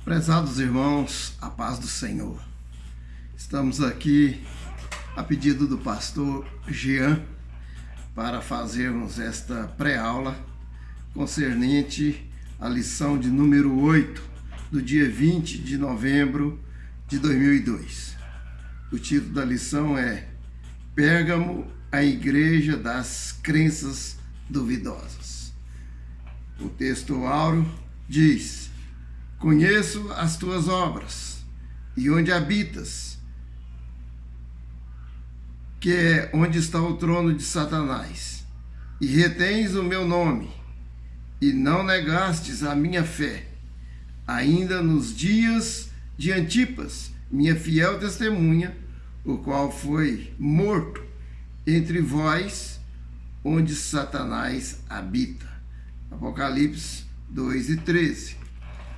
Prezados irmãos, a paz do Senhor. Estamos aqui a pedido do pastor Jean para fazermos esta pré-aula concernente à lição de número 8 do dia 20 de novembro de 2002. O título da lição é Pérgamo, a Igreja das Crenças Duvidosas. O texto áureo diz: Conheço as tuas obras e onde habitas, que é onde está o trono de Satanás, e retens o meu nome, e não negastes a minha fé, ainda nos dias de Antipas, minha fiel testemunha, o qual foi morto entre vós, onde Satanás habita. Apocalipse 2:13.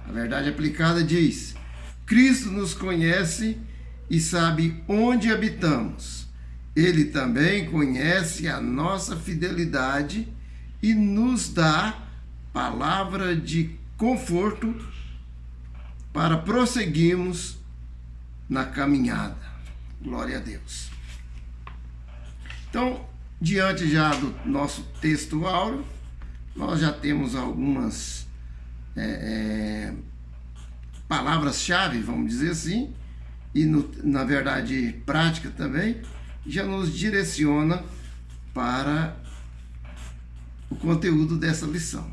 A verdade aplicada diz: Cristo nos conhece e sabe onde habitamos. Ele também conhece a nossa fidelidade e nos dá palavra de conforto para prosseguirmos na caminhada. Glória a Deus. Então, diante já do nosso texto áureo, nós já temos algumas palavras-chave, vamos dizer assim, e na verdade prática também, já nos direciona para o conteúdo dessa lição.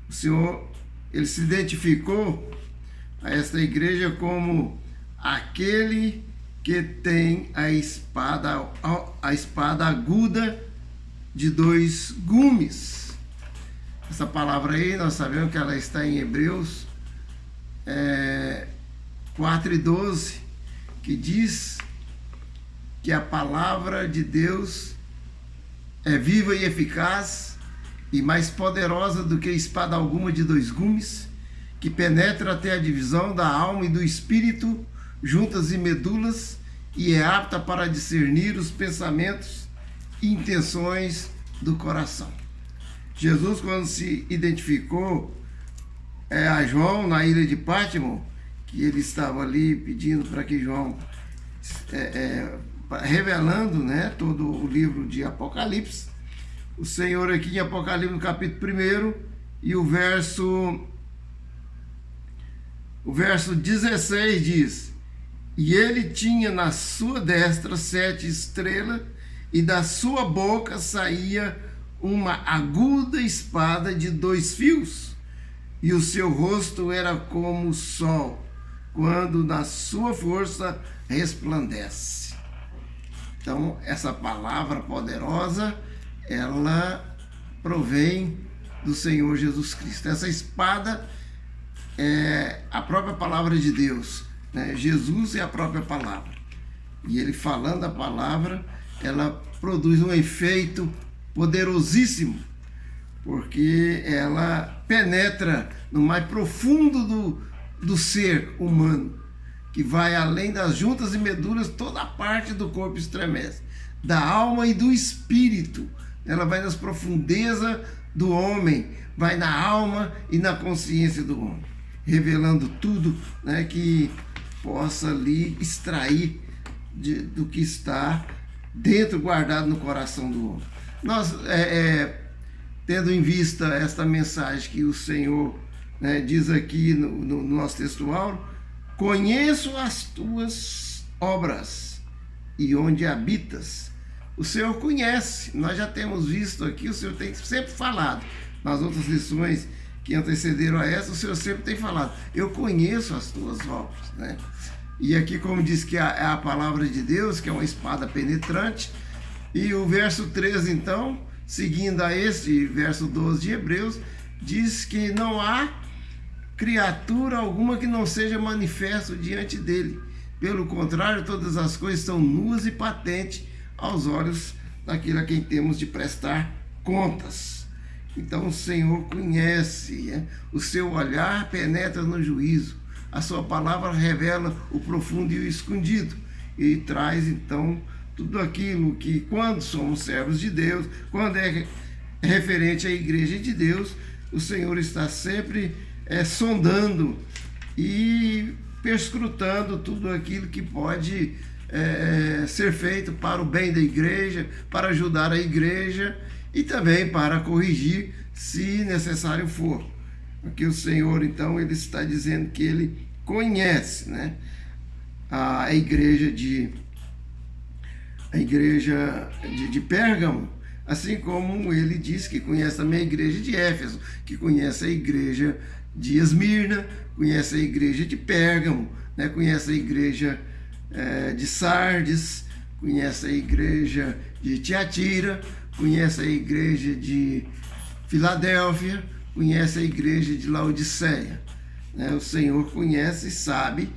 O Senhor, ele se identificou a esta igreja como aquele que tem a espada aguda de dois gumes. Essa palavra aí, nós sabemos que ela está em Hebreus 4:12, que diz que a palavra de Deus é viva e eficaz e mais poderosa do que espada alguma de dois gumes, que penetra até a divisão da alma e do espírito, juntas e medulas, e é apta para discernir os pensamentos e intenções do coração. Jesus, quando se identificou a João na ilha de Pátimo, que ele estava ali pedindo para que João, revelando, né, todo o livro de Apocalipse, o Senhor aqui em Apocalipse, no capítulo 1, e o verso 16 diz: E ele tinha na sua destra 7 estrelas, e da sua boca saía uma aguda espada de 2 fios, e o seu rosto era como o sol, quando na sua força resplandece. Então, essa palavra poderosa, ela provém do Senhor Jesus Cristo. Essa espada é a própria palavra de Deus, né? Jesus é a própria palavra. E ele falando a palavra, ela produz um efeito poderosíssimo, porque ela penetra no mais profundo do ser humano, que vai além das juntas e medulas, toda a parte do corpo estremece, da alma e do espírito. Ela vai nas profundezas do homem, vai na alma e na consciência do homem, revelando tudo, né, que possa ali extrair do que está dentro, guardado no coração do homem. Nós, tendo em vista esta mensagem que o Senhor, né, diz aqui no nosso texto áureo: Conheço as tuas obras e onde habitas. O Senhor conhece, nós já temos visto aqui, o Senhor tem sempre falado, nas outras lições que antecederam a essa, o Senhor sempre tem falado: eu conheço as tuas obras, né? E aqui, como diz que é a palavra de Deus, que é uma espada penetrante. E o verso 13, então, seguindo a esse verso 12 de Hebreus, diz que não há criatura alguma que não seja manifesto diante dele. Pelo contrário, todas as coisas estão nuas e patentes aos olhos daquele a quem temos de prestar contas. Então o Senhor conhece, né? O seu olhar penetra no juízo, a sua palavra revela o profundo e o escondido, e traz então tudo aquilo que, quando somos servos de Deus, quando é referente à igreja de Deus, o Senhor está sempre sondando e perscrutando tudo aquilo que pode ser feito para o bem da igreja, para ajudar a igreja e também para corrigir se necessário for. Porque o Senhor, então, ele está dizendo que ele conhece, né, a igreja de Pérgamo, assim como ele diz que conhece também a igreja de Éfeso, que conhece a igreja de Esmirna, conhece a igreja de Pérgamo, né, conhece a igreja de Sardes, conhece a igreja de Tiatira, conhece a igreja de Filadélfia, conhece a igreja de Laodiceia. O Senhor conhece e sabe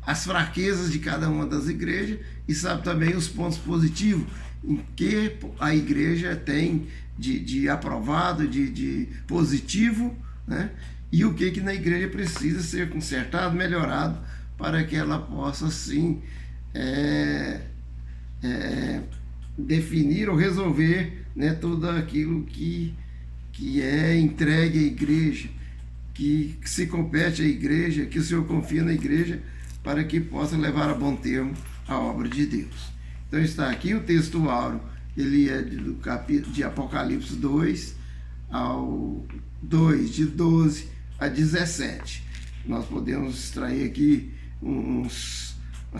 as fraquezas de cada uma das igrejas e sabe também os pontos positivos em que a igreja tem de aprovado, de positivo, né? E o que na igreja precisa ser consertado, melhorado, para que ela possa, sim, definir ou resolver, né, tudo aquilo que é entregue à igreja, que se compete à igreja, que o Senhor confia na igreja, para que possa levar a bom termo a obra de Deus. Então está aqui o texto áureo, ele é do capítulo de Apocalipse 2 ao 2, de 12 a 17. Nós podemos extrair aqui umas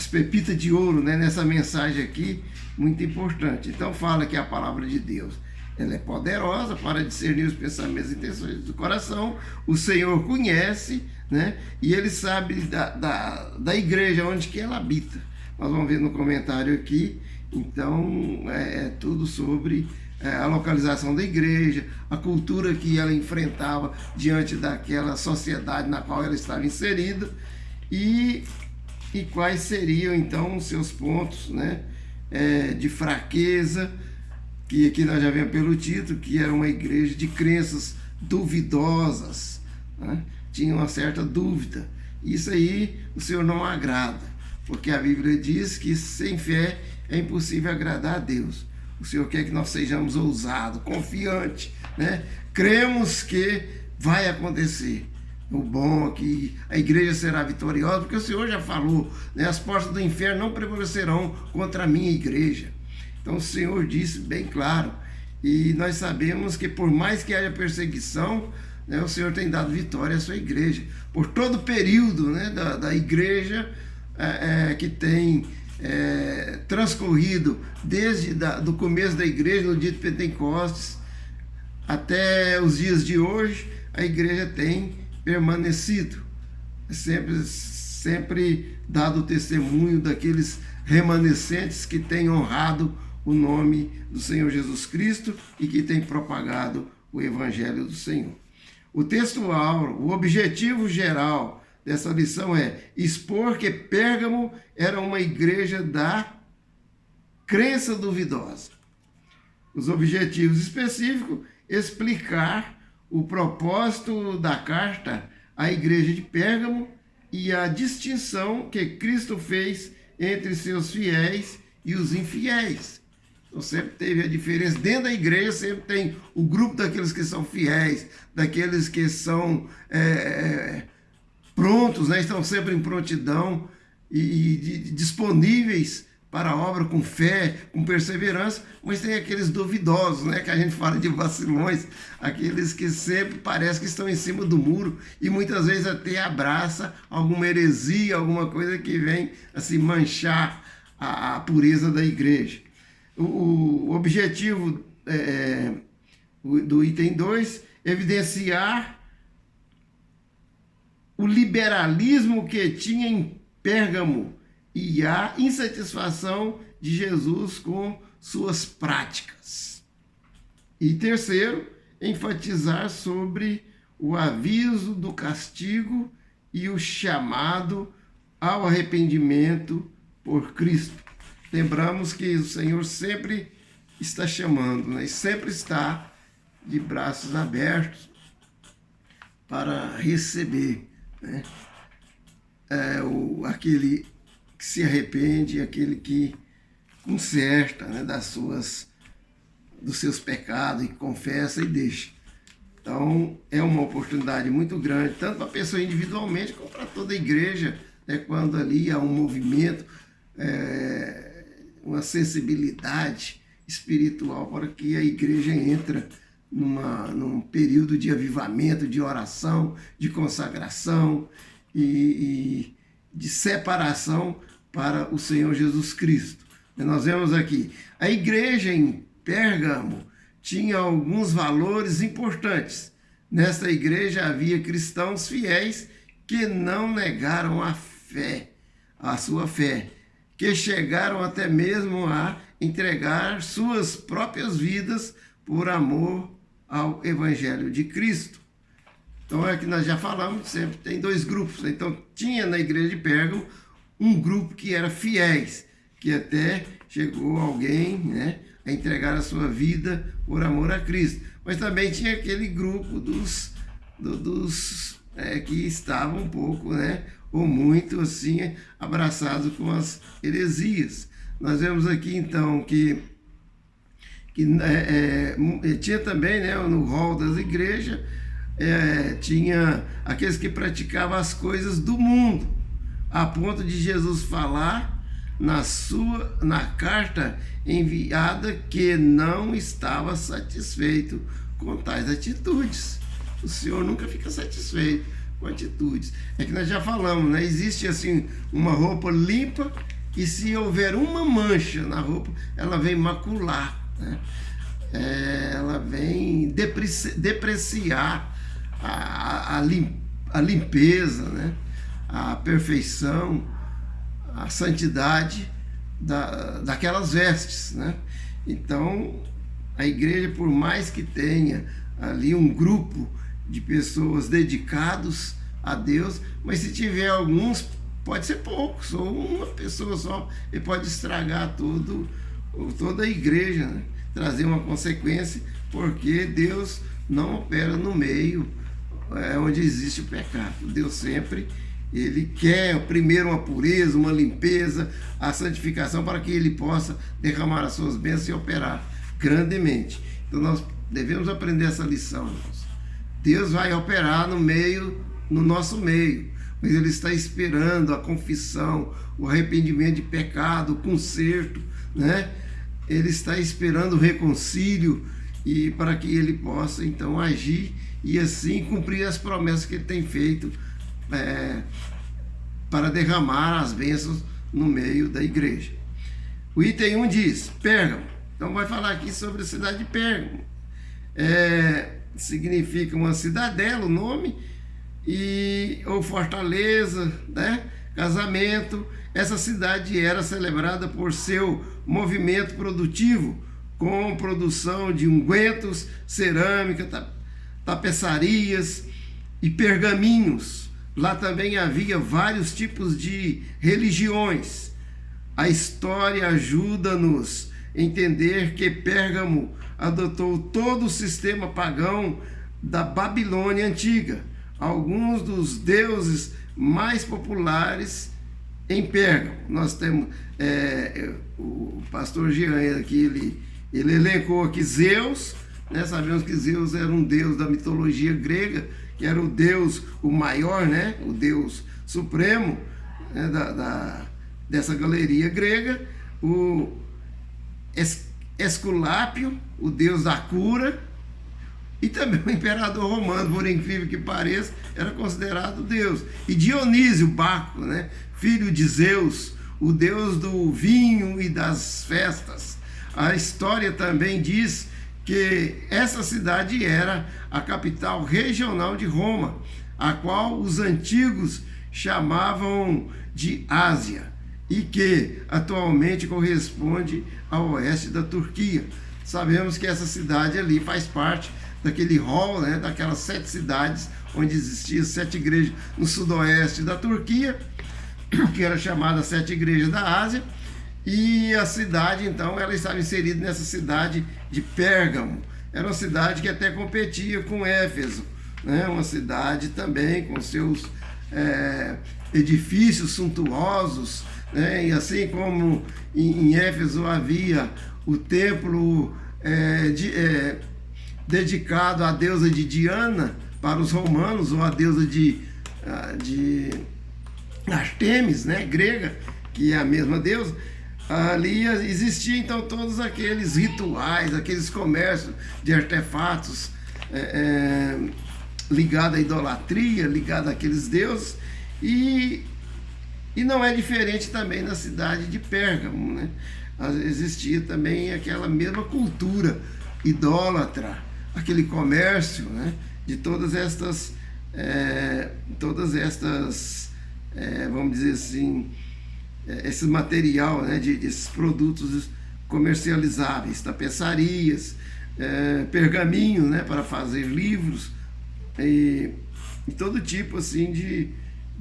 pepitas de ouro, né, nessa mensagem aqui, muito importante. Então fala que a palavra de Deus, ela é poderosa para discernir os pensamentos e intenções do coração. O Senhor conhece, né, e ele sabe da igreja onde que ela habita. Nós vamos ver no comentário aqui. Então é tudo sobre a localização da igreja, a cultura que ela enfrentava diante daquela sociedade na qual ela estava inserida, e quais seriam então os seus pontos, né, de fraqueza, que aqui nós já vemos pelo título, que era uma igreja de crenças duvidosas, né? Tinha uma certa dúvida. Isso aí o Senhor não agrada, porque a Bíblia diz que sem fé é impossível agradar a Deus. O Senhor quer que nós sejamos ousados, confiantes, né? Cremos que vai acontecer. O bom é que a igreja será vitoriosa, porque o Senhor já falou, né? As portas do inferno não prevalecerão contra a minha igreja. Então o Senhor disse bem claro, e nós sabemos que por mais que haja perseguição, né, o Senhor tem dado vitória à sua igreja. Por todo o período, né, da igreja que tem transcorrido desde do começo da igreja, no dia de Pentecostes, até os dias de hoje, a igreja tem permanecido, sempre dado o testemunho daqueles remanescentes que têm honrado o nome do Senhor Jesus Cristo e que têm propagado o Evangelho do Senhor. O texto áureo, o objetivo geral dessa lição é expor que Pérgamo era uma igreja da crença duvidosa. Os objetivos específicos, explicar o propósito da carta à igreja de Pérgamo e a distinção que Cristo fez entre seus fiéis e os infiéis. Então sempre teve a diferença. Dentro da igreja sempre tem o grupo daqueles que são fiéis, daqueles que são prontos, né? Estão sempre em prontidão e disponíveis para a obra com fé, com perseverança, mas tem aqueles duvidosos, né? Que a gente fala de vacilões, aqueles que sempre parece que estão em cima do muro e muitas vezes até abraça alguma heresia, alguma coisa que vem assim manchar a pureza da igreja. O objetivo do item 2, evidenciar o liberalismo que tinha em Pérgamo e a insatisfação de Jesus com suas práticas. E terceiro, enfatizar sobre o aviso do castigo e o chamado ao arrependimento por Cristo. Lembramos que o Senhor sempre está chamando, né? E sempre está de braços abertos para receber, né? Aquele que se arrepende, aquele que conserta, né, dos seus pecados e confessa e deixa. Então, é uma oportunidade muito grande, tanto para a pessoa individualmente, como para toda a igreja, né, quando ali há um movimento, uma sensibilidade espiritual para que a igreja entre num período de avivamento, de oração, de consagração e de separação para o Senhor Jesus Cristo. Nós vemos aqui, a igreja em Pérgamo tinha alguns valores importantes. Nesta igreja havia cristãos fiéis que não negaram a sua fé, que chegaram até mesmo a entregar suas próprias vidas por amor ao Evangelho de Cristo. Então é que nós já falamos, sempre tem dois grupos. Então tinha na igreja de Pérgamo um grupo que era fiéis, que até chegou alguém, né, a entregar a sua vida por amor a Cristo. Mas também tinha aquele grupo dos que estavam um pouco, né, ou muito assim, abraçados com as heresias. Nós vemos aqui então que tinha também, né, no rol das igrejas, tinha aqueles que praticavam as coisas do mundo, a ponto de Jesus falar na carta enviada que não estava satisfeito com tais atitudes. O Senhor nunca fica satisfeito com atitudes. É que nós já falamos, né? Existe assim uma roupa limpa e se houver uma mancha na roupa, ela vem macular, né? Ela vem depreciar a limpeza, né? A perfeição, a santidade daquelas vestes, né? Então, a igreja, por mais que tenha ali um grupo de pessoas dedicados a Deus, mas se tiver alguns, pode ser poucos, ou uma pessoa só, e pode estragar toda a igreja, né? Trazer uma consequência, porque Deus não opera no meio onde existe o pecado. Deus sempre, Ele quer primeiro uma pureza, uma limpeza, a santificação, para que Ele possa derramar as suas bênçãos e operar grandemente. Então nós devemos aprender essa lição, irmãos. Deus vai operar no nosso meio, mas Ele está esperando a confissão, o arrependimento de pecado, o conserto, né? Ele está esperando o reconcílio e para que Ele possa então agir e assim cumprir as promessas que Ele tem feito para derramar as bênçãos no meio da igreja. O item 1 diz, Pérgamo. Então vai falar aqui sobre a cidade de Pérgamo. Significa uma cidadela, o nome, ou fortaleza, né? Casamento. Essa cidade era celebrada por seu movimento produtivo, com produção de ungüentos, cerâmica, tapeçarias e pergaminhos. Lá também havia vários tipos de religiões. A história ajuda-nos a entender que Pérgamo adotou todo o sistema pagão da Babilônia antiga. Alguns dos deuses mais populares em Pérgamo. Nós temos o pastor Jean aqui, ele elencou aqui Zeus, né? Sabemos que Zeus era um deus da mitologia grega, que era o deus, o maior, né? O deus supremo, né? Dessa galeria grega. O Esculápio, o deus da cura, e também o imperador romano, por incrível que pareça, era considerado Deus. E Dionísio, Baco, né? Filho de Zeus, o deus do vinho e das festas. A história também diz que essa cidade era a capital regional de Roma, a qual os antigos chamavam de Ásia, e que atualmente corresponde ao oeste da Turquia. Sabemos que essa cidade ali faz parte daquele rol, né, daquelas 7 cidades onde existiam 7 igrejas no sudoeste da Turquia, que era chamada 7 igrejas da Ásia, e a cidade, então, ela estava inserida nessa cidade de Pérgamo. Era uma cidade que até competia com Éfeso, né, uma cidade também com seus edifícios suntuosos, né, e assim como em Éfeso havia o templo dedicado à deusa de Diana para os romanos, ou à deusa de Artemis, né, grega, que é a mesma deusa. Ali existia então todos aqueles rituais, aqueles comércios de artefatos ligados à idolatria, ligados àqueles deuses, e não é diferente também na cidade de Pérgamo, né? Existia também aquela mesma cultura idólatra, aquele comércio, né, de todas estas vamos dizer assim, esse material, né, desses produtos comercializáveis, tapeçarias, pergaminho, né, para fazer livros, e todo tipo assim de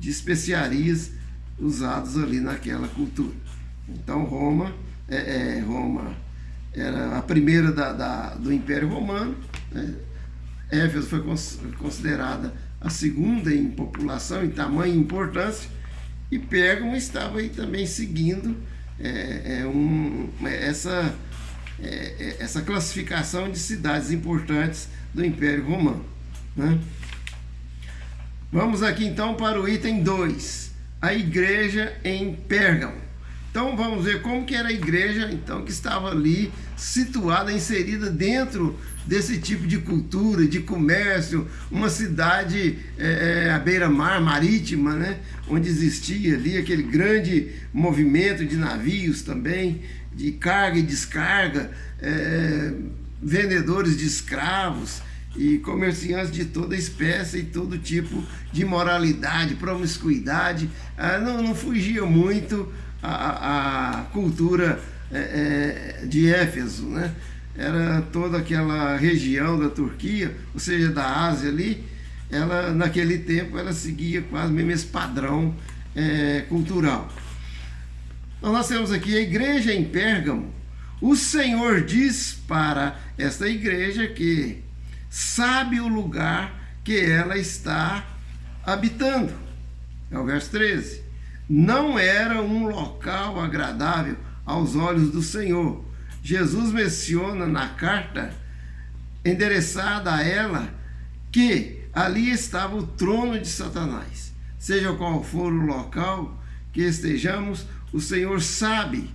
especiarias usados ali naquela cultura. Então Roma era a primeira do Império Romano, né? Éfeso foi considerada a segunda em população, em tamanho e importância, e Pérgamo estava aí também seguindo essa classificação de cidades importantes do Império Romano, né? Vamos aqui então para o item 2, a igreja em Pérgamo. Então vamos ver como que era a igreja então que estava ali situada, inserida dentro desse tipo de cultura, de comércio, uma cidade à beira-mar, marítima, né, onde existia ali aquele grande movimento de navios também, de carga e descarga, vendedores de escravos e comerciantes de toda espécie e todo tipo de moralidade, promiscuidade. Não fugia muito a cultura de Éfeso, né? Era toda aquela região da Turquia, ou seja, da Ásia ali, ela naquele tempo ela seguia quase mesmo esse padrão cultural. Então nós temos aqui a igreja em Pérgamo. O Senhor diz para esta igreja que sabe o lugar que ela está habitando. É o verso 13. Não era um local agradável aos olhos do Senhor. Jesus menciona na carta endereçada a ela que ali estava o trono de Satanás. Seja qual for o local que estejamos, o Senhor sabe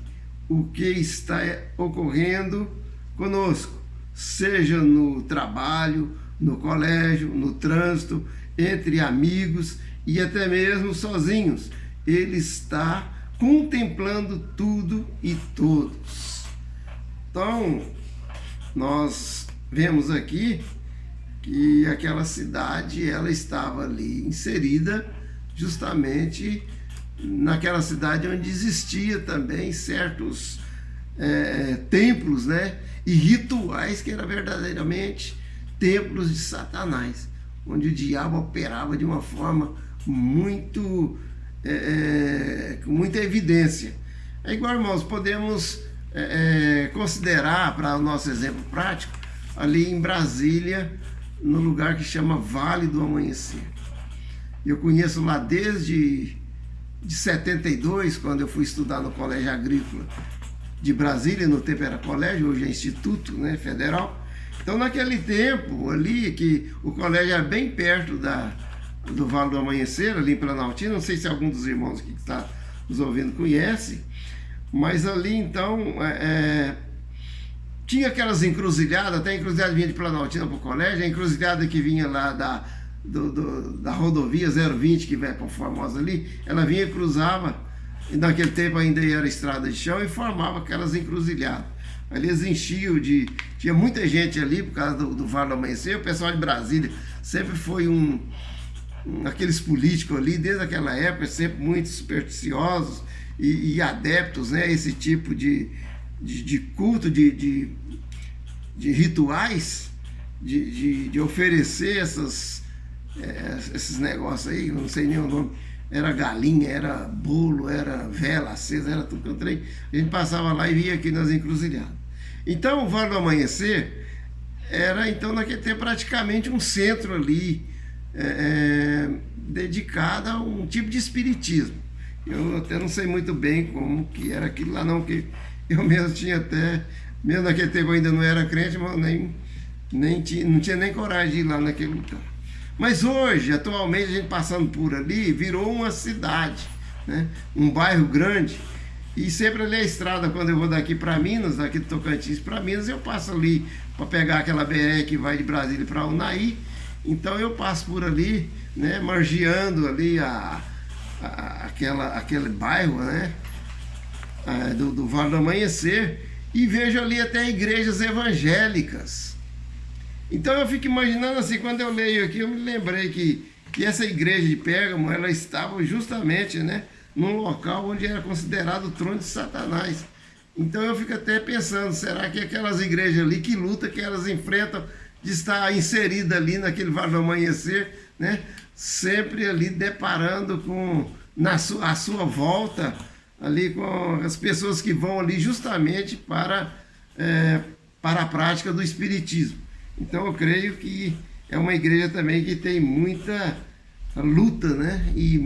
o que está ocorrendo conosco, seja no trabalho, no colégio, no trânsito, entre amigos e até mesmo sozinhos. Ele está contemplando tudo e todos. Então, nós vemos aqui que aquela cidade, ela estava ali inserida justamente naquela cidade onde existia também certos templos, né, e rituais que eram verdadeiramente templos de Satanás, onde o diabo operava de uma forma com muita evidência. É igual, irmãos, podemos considerar, para o nosso exemplo prático, ali em Brasília, no lugar que chama Vale do Amanhecer. Eu conheço lá desde 72, quando eu fui estudar no Colégio Agrícola de Brasília, no tempo era colégio, hoje é Instituto, né, Federal. Então naquele tempo ali, que o colégio era bem perto do Vale do Amanhecer, ali em Planaltina, não sei se algum dos irmãos que está nos ouvindo conhece, mas ali então tinha aquelas encruzilhadas, até a encruzilhada vinha de Planaltina para o colégio, a encruzilhada que vinha lá da rodovia 020, que vai para Formosa ali, ela vinha e cruzava, e naquele tempo ainda era estrada de chão, e formava aquelas encruzilhadas. Ali eles enchiam tinha muita gente ali por causa do Vale do Amanhecer. O pessoal de Brasília sempre foi aqueles políticos ali, desde aquela época, sempre muito supersticiosos e adeptos, né, a esse tipo de culto, de rituais, de oferecer esses negócios aí, não sei nem o nome, era galinha, era bolo, era vela acesa, era tudo que eu trei. A gente passava lá e via aqui nas encruzilhadas. Então o Vale do Amanhecer era, então, naquele tempo, praticamente um centro ali, dedicado a um tipo de espiritismo. Eu até não sei muito bem como que era aquilo lá não, que eu mesmo tinha até, mesmo naquele tempo eu ainda não era crente, mas nem não tinha nem coragem de ir lá naquele lugar. Mas hoje, atualmente, a gente passando por ali, virou uma cidade, né? Um bairro grande. E sempre ali a estrada, quando eu vou daqui para Minas, daqui do Tocantins para Minas, eu passo ali para pegar aquela BR que vai de Brasília para Unaí. Então eu passo por ali, né, margeando ali aquele bairro, né, do Vale do Amanhecer, e vejo ali até igrejas evangélicas. Então eu fico imaginando assim, quando eu leio aqui, eu me lembrei que essa igreja de Pérgamo, ela estava justamente, né, num local onde era considerado o trono de Satanás. Então eu fico até pensando, será que aquelas igrejas ali, que luta que elas enfrentam de estar inserida ali naquele Vale do Amanhecer, né, sempre ali deparando com a sua volta ali com as pessoas que vão ali justamente para a prática do espiritismo. Então eu creio que é uma igreja também que tem muita luta, né, e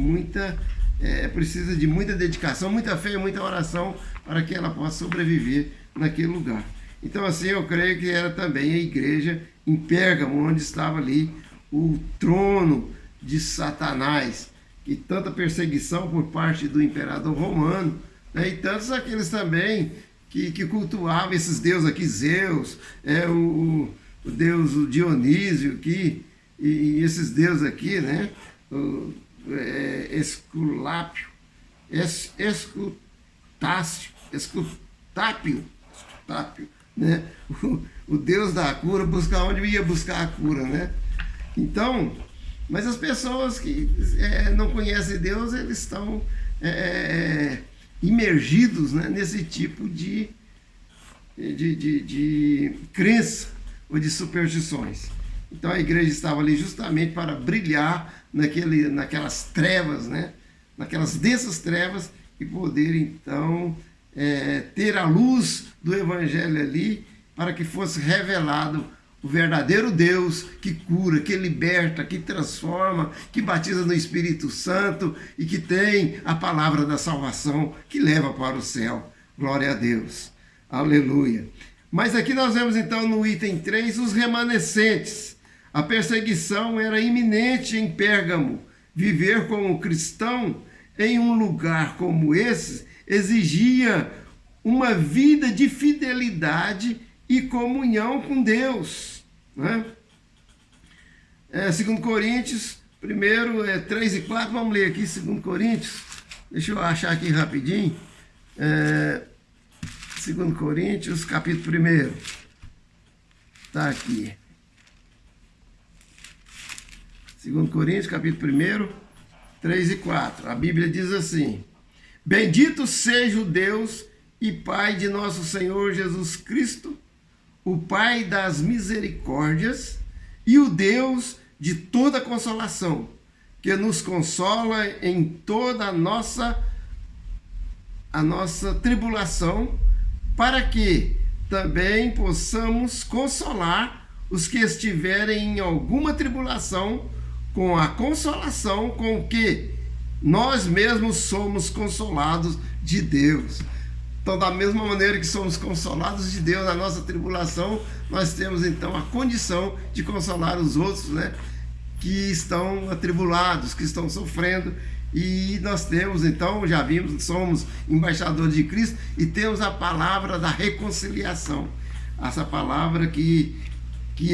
precisa de muita dedicação, muita fé e muita oração para que ela possa sobreviver naquele lugar. Então assim, eu creio que era também a igreja em Pérgamo, onde estava ali o trono de Satanás, e tanta perseguição por parte do imperador romano, né, e tantos aqueles também que cultuavam esses deuses aqui, Zeus, o deus o Dionísio aqui, e esses deuses aqui, né, Esculápio, Escutápio, né, o deus da cura, buscar onde ia buscar a cura, né? Então, mas as pessoas que não conhecem Deus, eles estão imergidos, né, nesse tipo de crença ou de superstições. Então a igreja estava ali justamente para brilhar naquelas trevas, né, naquelas densas trevas, e poder então ter a luz do evangelho ali, para que fosse revelado o verdadeiro Deus que cura, que liberta, que transforma, que batiza no Espírito Santo e que tem a palavra da salvação que leva para o céu. Glória a Deus. Aleluia. Mas aqui nós vemos então no item 3 os remanescentes. A perseguição era iminente em Pérgamo. Viver como cristão em um lugar como esse exigia uma vida de fidelidade e comunhão com Deus, né? 2 Coríntios, primeiro 3 e 4, vamos ler aqui 2 Coríntios, deixa eu achar aqui rapidinho, 2 Coríntios, capítulo 1, está aqui, 2 Coríntios, capítulo 1, 3 e 4, a Bíblia diz assim: Bendito seja o Deus e Pai de nosso Senhor Jesus Cristo, o Pai das misericórdias e o Deus de toda consolação, que nos consola em toda a nossa tribulação, para que também possamos consolar os que estiverem em alguma tribulação, com a consolação com que nós mesmos somos consolados de Deus. Então, da mesma maneira que somos consolados de Deus na nossa tribulação, nós temos então a condição de consolar os outros, né, que estão atribulados, que estão sofrendo. E nós temos então, já vimos, somos embaixadores de Cristo e temos a palavra da reconciliação. Essa palavra que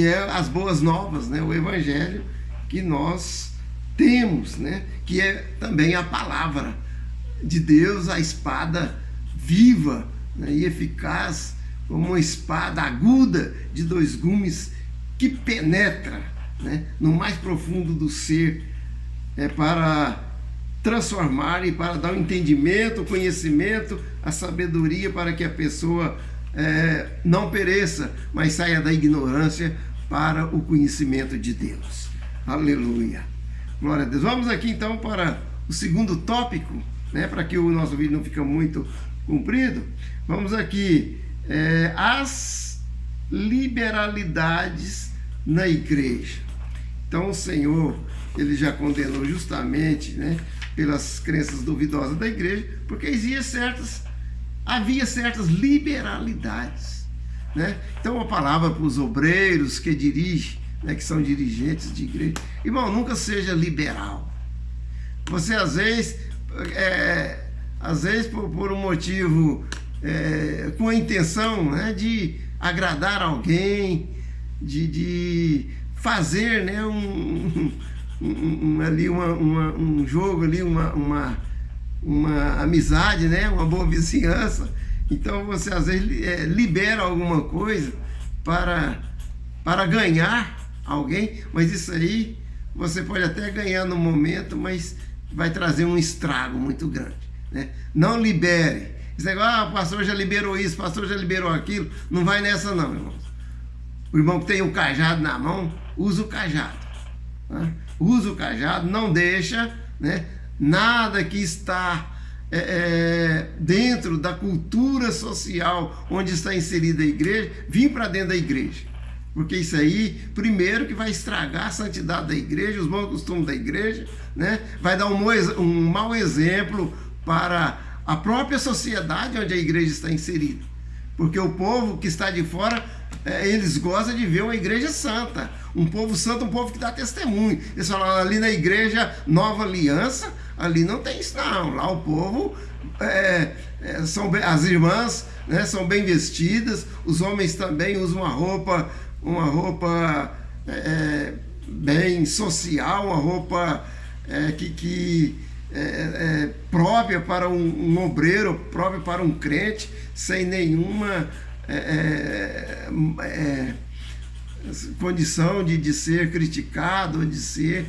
é as boas novas, né, o evangelho que nós temos, né, que é também a palavra de Deus, a espada viva, né, e eficaz, como uma espada aguda de 2 gumes, que penetra, né, no mais profundo do ser, para transformar e para dar o entendimento, o conhecimento, a sabedoria, para que a pessoa não pereça, mas saia da ignorância para o conhecimento de Deus. Aleluia. Glória a Deus. Vamos aqui então para o segundo tópico, né, para que o nosso vídeo não fique muito comprido. Vamos aqui, as liberalidades na igreja. Então o Senhor, ele já condenou justamente, né, pelas crenças duvidosas da igreja, porque havia certas liberalidades. né? Então, uma palavra para os obreiros que dirigem, né, que são dirigentes de igreja. Irmão, nunca seja liberal. Você, às vezes por um motivo, com a intenção, né, de agradar alguém, de fazer, né, um jogo ali, uma amizade, né, uma boa vizinhança. Então você às vezes libera alguma coisa para ganhar alguém, mas isso aí você pode até ganhar no momento, mas vai trazer um estrago muito grande, né? Não libere. Esse negócio, o pastor já liberou isso, o pastor já liberou aquilo, não vai nessa não, irmãos. O irmão que tem o cajado na mão, usa o cajado, né? Usa o cajado, não deixa, né, nada que está dentro da cultura social onde está inserida a igreja, vir para dentro da igreja. Porque isso aí, primeiro, que vai estragar a santidade da igreja, os bons costumes da igreja, né? Vai dar um mau exemplo para a própria sociedade onde a igreja está inserida. Porque o povo que está de fora, eles gostam de ver uma igreja santa. Um povo santo, um povo que dá testemunho. Eles falam, ali na igreja Nova Aliança, ali não tem isso não. Lá o povo, as irmãs, né, são bem vestidas, os homens também usam uma roupa bem social, uma roupa própria para um obreiro, própria para um crente, sem nenhuma condição de ser criticado, de ser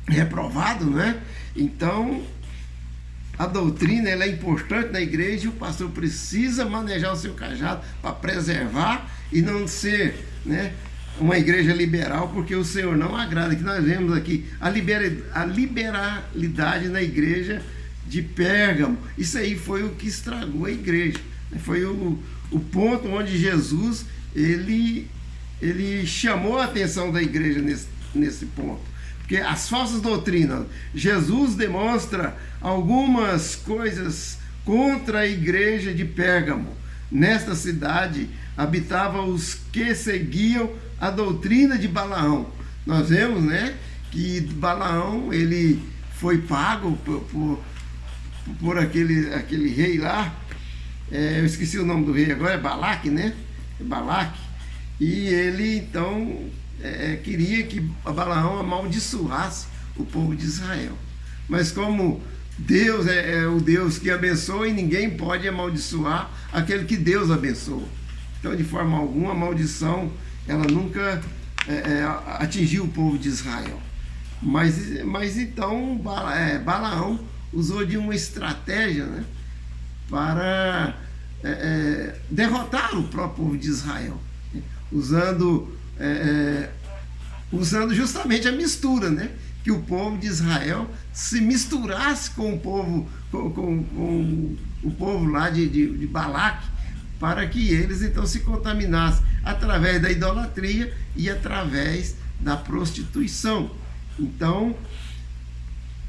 reprovado, né? Então, a doutrina ela é importante na igreja e o pastor precisa manejar o seu cajado para preservar e não ser, né, uma igreja liberal, porque o Senhor não agrada. Que nós vemos aqui a liberalidade na igreja de Pérgamo. Isso aí foi o que estragou a igreja. Foi o ponto onde Jesus ele chamou a atenção da igreja nesse ponto. Porque as falsas doutrinas, Jesus demonstra algumas coisas contra a igreja de Pérgamo. Nesta cidade habitavam os que seguiam a doutrina de Balaão. Nós vemos, né, que Balaão ele foi pago por aquele rei lá. Eu esqueci o nome do rei agora, é Balaque, né? Balaque. E ele então queria que Balaão amaldiçoasse o povo de Israel. Mas como Deus é o Deus que abençoa e ninguém pode amaldiçoar aquele que Deus abençoa. Então, de forma alguma, a maldição ela nunca atingiu o povo de Israel. Mas então Balaão usou de uma estratégia, né, para derrotar o próprio povo de Israel, né, usando justamente a mistura, né, que o povo de Israel se misturasse com o povo, com o povo lá de Balaque, para que eles então se contaminassem através da idolatria e através da prostituição. Então,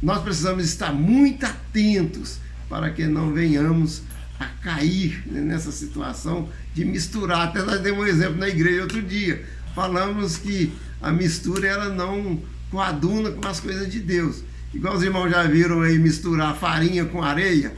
nós precisamos estar muito atentos para que não venhamos a cair, né, nessa situação de misturar. Até nós demos um exemplo na igreja outro dia. Falamos que a mistura ela não coaduna com as coisas de Deus. Igual os irmãos já viram aí misturar farinha com areia.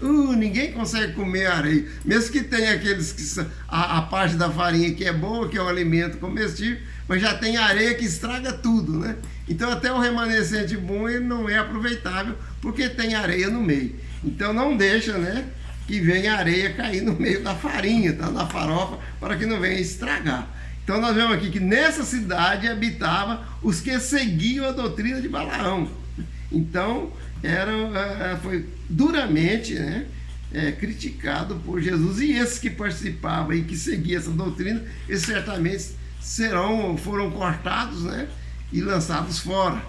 Ninguém consegue comer areia. Mesmo que tenha aqueles que a parte da farinha que é boa, que é um alimento comestível, mas já tem areia que estraga tudo, né? Então até o remanescente bom ele não é aproveitável, porque tem areia no meio. Então não deixa, né, que venha areia cair no meio da farinha, tá, da farofa, para que não venha estragar. Então nós vemos aqui que nessa cidade habitava os que seguiam a doutrina de Balaão. Então foi duramente, né, criticado por Jesus. E esses que participavam e que seguiam essa doutrina, eles certamente foram cortados, né, e lançados fora,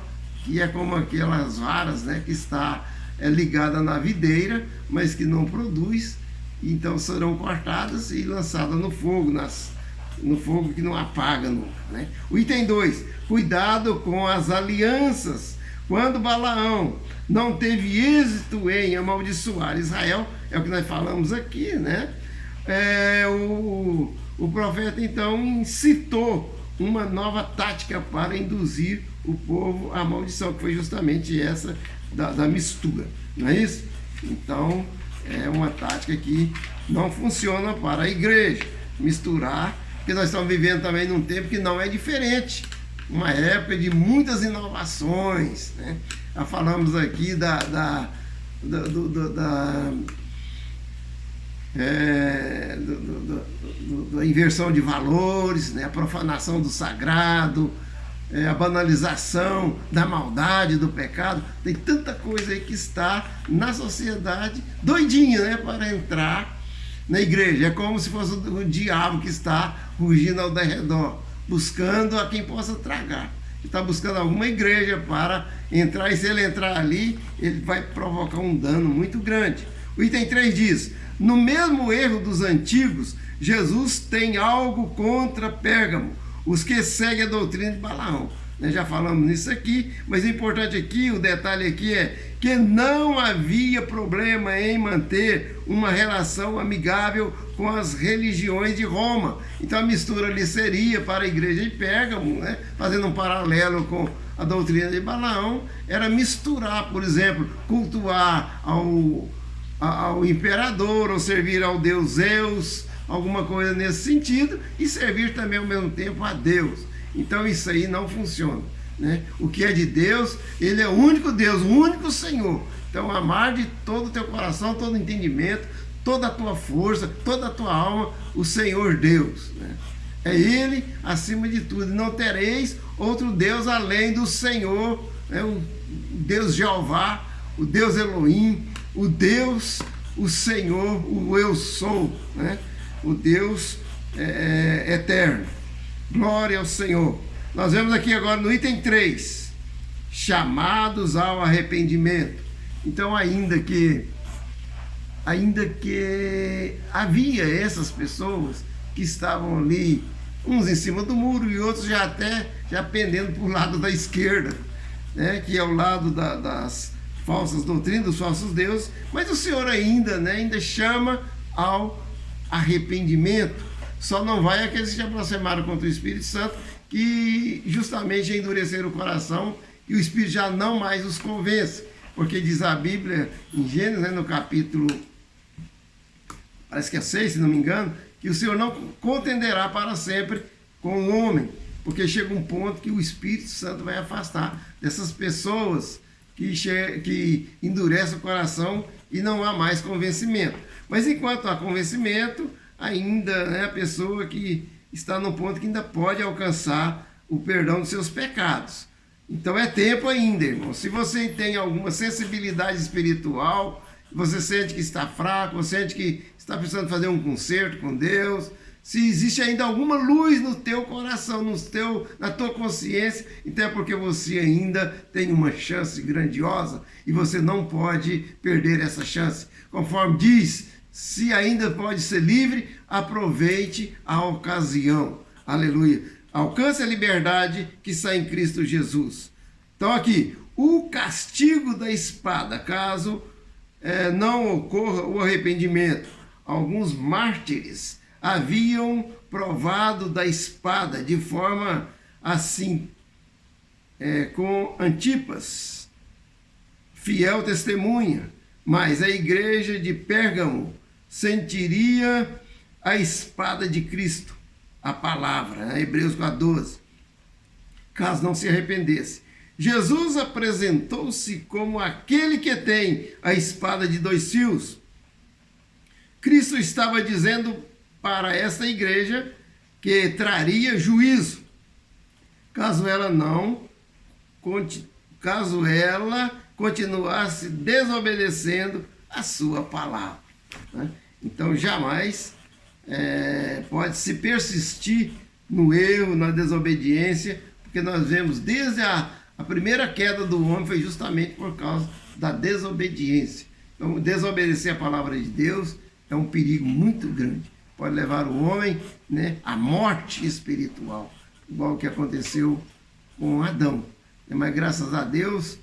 que é como aquelas varas, né, que está ligada na videira, mas que não produz. Então serão cortadas e lançadas no fogo, no fogo que não apaga nunca, né? O item 2, cuidado com as alianças. Quando Balaão não teve êxito em amaldiçoar Israel, é o que nós falamos aqui, né? o profeta então incitou uma nova tática para induzir o povo à maldição, que foi justamente essa da mistura, não é isso? Então é uma tática que não funciona para a igreja, misturar, porque nós estamos vivendo também num tempo que não é diferente, uma época de muitas inovações, né? Já falamos aqui da inversão de valores, né? A profanação do sagrado, a banalização da maldade, do pecado. Tem tanta coisa aí que está na sociedade doidinha, né? Para entrar na igreja. É como se fosse o diabo que está rugindo ao redor, buscando a quem possa tragar. Está buscando alguma igreja para entrar, e se ele entrar ali, ele vai provocar um dano muito grande. O item 3 diz: no mesmo erro dos antigos, Jesus tem algo contra Pérgamo, os que seguem a doutrina de Balaão. Já falamos nisso aqui, mas o importante aqui, o detalhe aqui é que não havia problema em manter uma relação amigável com as religiões de Roma. Então a mistura ali seria para a igreja de Pérgamo, né? Fazendo um paralelo com a doutrina de Balaão, era misturar, por exemplo, cultuar ao imperador, ou servir ao deus Zeus, alguma coisa nesse sentido, e servir também ao mesmo tempo a Deus. Então isso aí não funciona, né? O que é de Deus, ele é o único Deus, o único Senhor. Então amar de todo o teu coração, todo o entendimento, toda a tua força, toda a tua alma, o Senhor Deus, né? É Ele acima de tudo. Não tereis outro Deus além do Senhor, né? O Deus Jeová, o Deus Elohim, o Deus, o Senhor, o Eu Sou, né? O Deus eterno. Glória ao Senhor. Nós vemos aqui agora no item 3, chamados ao arrependimento. Então ainda que havia essas pessoas que estavam ali, uns em cima do muro e outros já pendendo para o lado da esquerda, né, que é o lado das falsas doutrinas, dos falsos deuses, mas o Senhor ainda chama ao arrependimento. Só não vai aqueles que se aproximaram contra o Espírito Santo, que justamente endureceram o coração e o Espírito já não mais os convence, porque diz a Bíblia em Gênesis, né, no capítulo, parece que é 6, se não me engano, que o Senhor não contenderá para sempre com o homem, porque chega um ponto que o Espírito Santo vai afastar dessas pessoas que endurecem o coração e não há mais convencimento. Mas enquanto há convencimento, ainda, né, a pessoa que está no ponto que ainda pode alcançar o perdão dos seus pecados. Então é tempo ainda, irmão. Se você tem alguma sensibilidade espiritual, você sente que está fraco, você sente que está precisando fazer um concerto com Deus, se existe ainda alguma luz no teu coração, na tua consciência, então é porque você ainda tem uma chance grandiosa e você não pode perder essa chance. Conforme diz, se ainda pode ser livre, aproveite a ocasião. Aleluia. Alcance a liberdade que está em Cristo Jesus. Então aqui, o castigo da espada, caso não ocorra o arrependimento. Alguns mártires haviam provado da espada de forma assim, com Antipas, fiel testemunha, mas a igreja de Pérgamo sentiria a espada de Cristo, a palavra, né? Hebreus 4:12, caso não se arrependesse. Jesus apresentou-se como aquele que tem a espada de 2 fios. Cristo estava dizendo para esta igreja que traria juízo, caso ela continuasse desobedecendo a sua palavra, né? Então jamais pode-se persistir no erro, na desobediência, porque nós vemos desde a primeira queda do homem foi justamente por causa da desobediência. Então desobedecer a palavra de Deus é um perigo muito grande, pode levar o homem, né, à morte espiritual, igual o que aconteceu com Adão. Mas graças a Deus,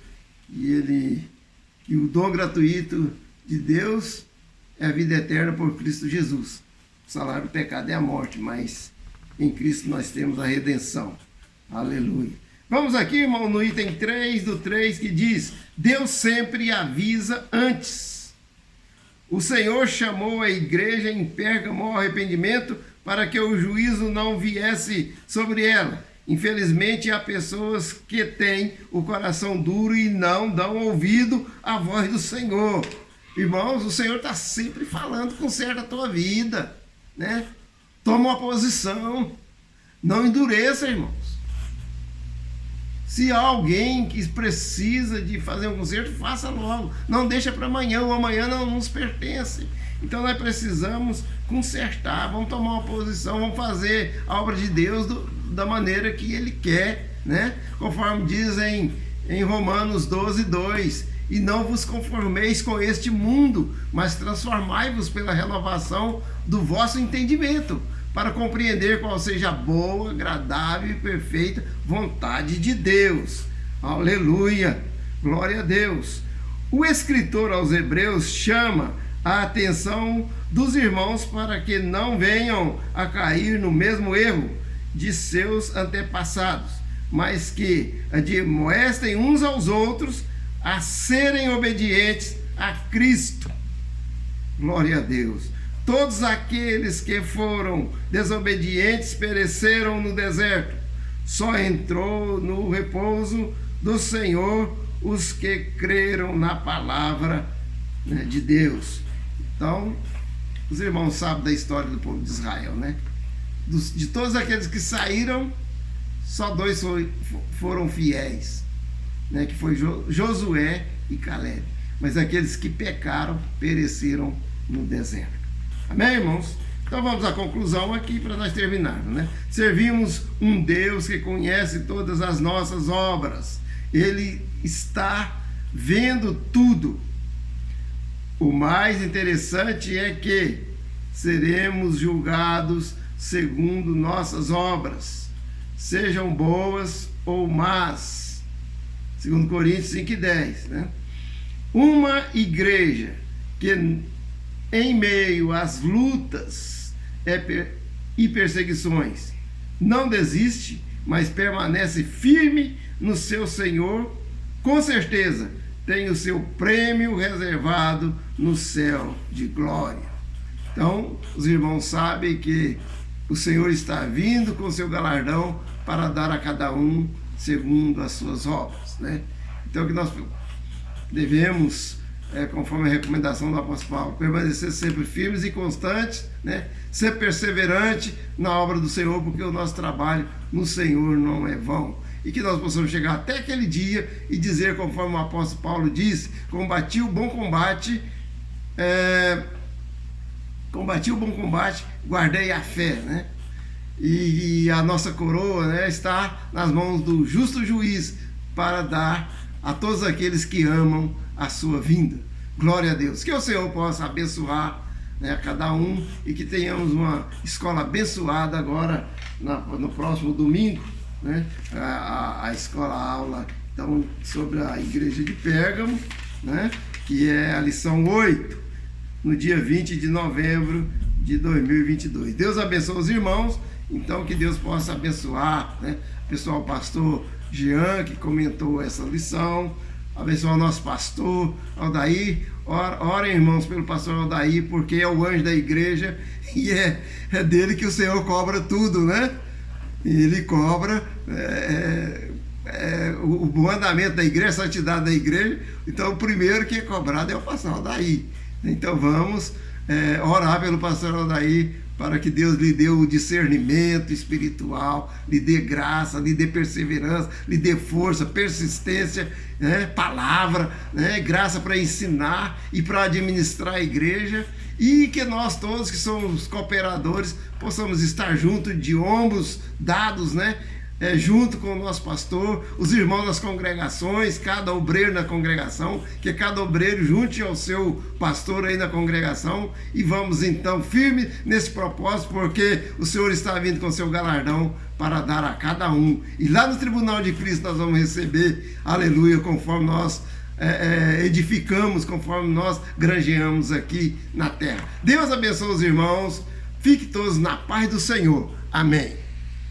que o dom gratuito de Deus é a vida eterna por Cristo Jesus. O salário do pecado é a morte, mas em Cristo nós temos a redenção. Aleluia. Vamos aqui, irmão, no item 3 do 3, que diz: Deus sempre avisa antes. O Senhor chamou a igreja em Pérgamo ao arrependimento para que o juízo não viesse sobre ela. Infelizmente, há pessoas que têm o coração duro e não dão ouvido à voz do Senhor. Irmãos, o Senhor está sempre falando: conserta a tua vida, né? Toma uma posição, não endureça, irmãos. Se há alguém que precisa de fazer um conserto, faça logo. Não deixa para amanhã, o amanhã não nos pertence. Então nós precisamos consertar, vamos tomar uma posição, vamos fazer a obra de Deus da maneira que Ele quer, né? Conforme diz em Romanos 12:2: e não vos conformeis com este mundo, mas transformai-vos pela renovação do vosso entendimento, para compreender qual seja a boa, agradável e perfeita vontade de Deus. Aleluia! Glória a Deus! O escritor aos Hebreus chama a atenção dos irmãos para que não venham a cair no mesmo erro de seus antepassados, mas que admoestem uns aos outros a serem obedientes a Cristo. Glória a Deus! Todos aqueles que foram desobedientes pereceram no deserto. Só entrou no repouso do Senhor os que creram na palavra, né, de Deus. Então, os irmãos sabem da história do povo de Israel, né? De todos aqueles que saíram, só 2 foram fiéis, né? Que foi Josué e Caleb. Mas aqueles que pecaram pereceram no deserto. Amém, irmãos? Então vamos à conclusão aqui para nós terminarmos, né? Servimos um Deus que conhece todas as nossas obras. Ele está vendo tudo. O mais interessante é que seremos julgados segundo nossas obras, sejam boas ou más. 2 Coríntios 5:10, né? Uma igreja que em meio às lutas e perseguições não desiste, mas permanece firme no seu Senhor, com certeza tem o seu prêmio reservado no céu de glória. Então, os irmãos sabem que o Senhor está vindo com seu galardão para dar a cada um segundo as suas obras, né? Então, que nós devemos, conforme a recomendação do apóstolo Paulo, permanecer sempre firmes e constantes, né? Ser perseverante na obra do Senhor, porque o nosso trabalho no Senhor não é vão. E que nós possamos chegar até aquele dia e dizer, conforme o apóstolo Paulo disse: combati o bom combate, guardei a fé, né? E a nossa coroa, né, está nas mãos do justo juiz para dar a todos aqueles que amam a sua vinda. Glória a Deus. Que o Senhor possa abençoar, né, a cada um, e que tenhamos uma escola abençoada agora no próximo domingo, né? A escola aula, então, sobre a igreja de Pérgamo, né, que é a lição 8, no dia 20 de novembro de 2022. Deus abençoe os irmãos. Então, que Deus possa abençoar, né, pessoal, o pastor Jean, que comentou essa lição, abençoar o nosso pastor Aldair. Orem, irmãos, pelo pastor Aldair, porque é o anjo da igreja e é dele que o Senhor cobra tudo, né? Ele cobra o mandamento da igreja, a santidade da igreja. Então, o primeiro que é cobrado é o pastor Aldair. Então, vamos orar pelo pastor Aldair, para que Deus lhe dê o discernimento espiritual, lhe dê graça, lhe dê perseverança, lhe dê força, persistência, né, palavra, né, graça para ensinar e para administrar a igreja, e que nós todos que somos cooperadores possamos estar juntos, de ombros dados, né, junto com o nosso pastor, os irmãos das congregações, cada obreiro na congregação, que cada obreiro junte ao seu pastor aí na congregação, e vamos então firme nesse propósito, porque o Senhor está vindo com seu galardão para dar a cada um, e lá no tribunal de Cristo nós vamos receber, aleluia, conforme nós edificamos, conforme nós granjeamos aqui na terra. Deus abençoe os irmãos, Fique todos na paz do Senhor. Amém.